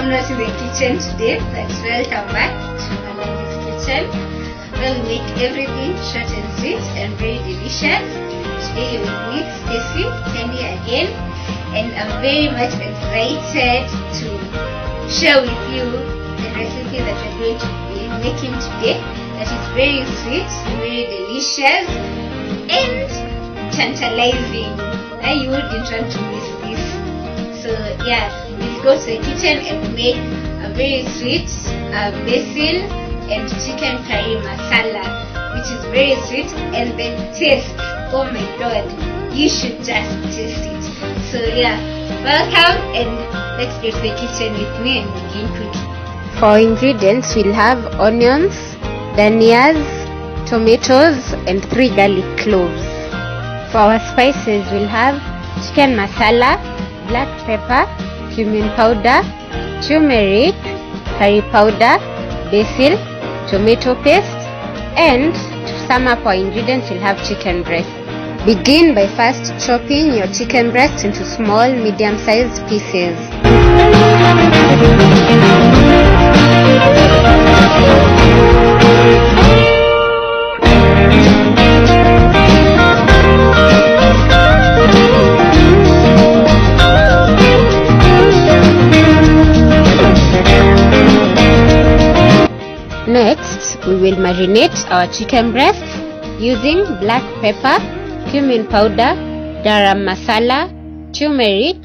I'm not in the kitchen today, but welcome back to Malala's kitchen, where we make everything short and sweet and very delicious. Today with me, Stacy, Dhania again, and I'm very much excited to share with you the recipe that we're going to be making today. That is very sweet, very delicious, and tantalizing. You wouldn't want to miss this. So yeah, we'll go to the kitchen and make a very sweet basil and chicken curry masala, which is very sweet, and the taste, oh my god, you should just taste it. So yeah, welcome, and let's go to the kitchen with me and begin cooking. For ingredients, we'll have onions, dhanias, tomatoes, and 3 garlic cloves. For our spices, we'll have chicken masala, black pepper, cumin powder, turmeric, curry powder, basil, tomato paste, and to sum up our ingredients, we'll have chicken breast. Begin by first chopping your chicken breast into small, medium-sized pieces. Next, we will marinate our chicken breast using black pepper, cumin powder, garam masala, turmeric,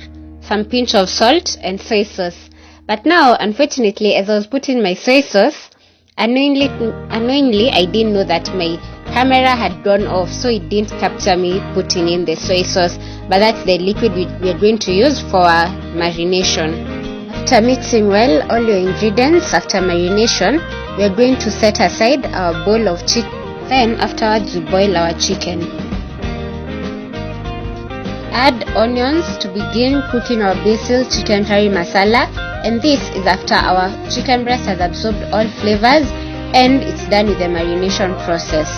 some pinch of salt, and soy sauce. But now, unfortunately, as I was putting my soy sauce, unknowingly I didn't know that my camera had gone off, so it didn't capture me putting in the soy sauce. But that's the liquid we are going to use for our marination. After mixing well all your ingredients after marination, we are going to set aside our bowl of chicken. Then afterwards we boil our chicken. Add onions to begin cooking our basil chicken curry masala, and this is after our chicken breast has absorbed all flavors and it's done with the marination process.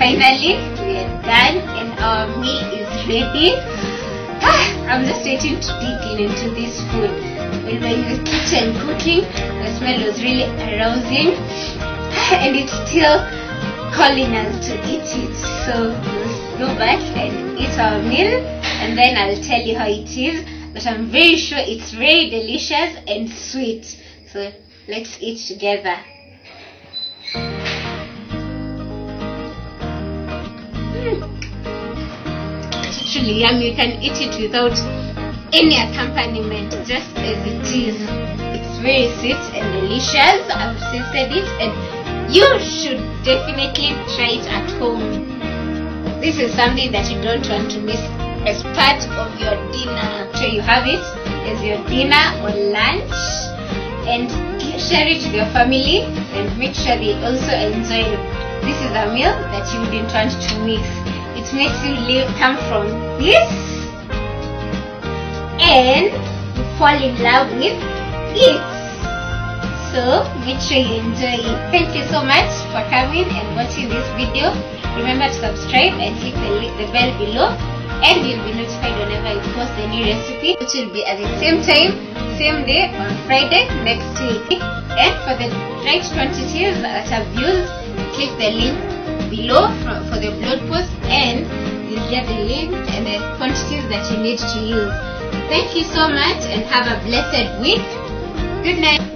Finally, we are done and our meal is ready. I'm just waiting to dig into this food. When we're in the kitchen cooking, the smell was really arousing and it's still calling us to eat it. So we'll go back and eat our meal, and then I'll tell you how it is. But I'm very sure it's very delicious and sweet. So let's eat together. It's really yummy. You can eat it without any accompaniment, just as it is. It's very sweet and delicious. I've tasted it, and you should definitely try it at home. This is something that you don't want to miss as part of your dinner. Make sure you have it as your dinner or lunch, and share it with your family, and make sure they also enjoy it. This is a meal that you wouldn't want to miss. It makes you come from this and fall in love with it. So make sure you enjoy it. Thank you so much for coming and watching this video. Remember to subscribe and click the bell below and you'll be notified whenever I post a new recipe, which will be at the same time, same day on Friday next week. And for the right quantities that I've used, click the link below for the blog post, and you'll get the link and the quantities that you need to use. Thank you so much and have a blessed week. Good night.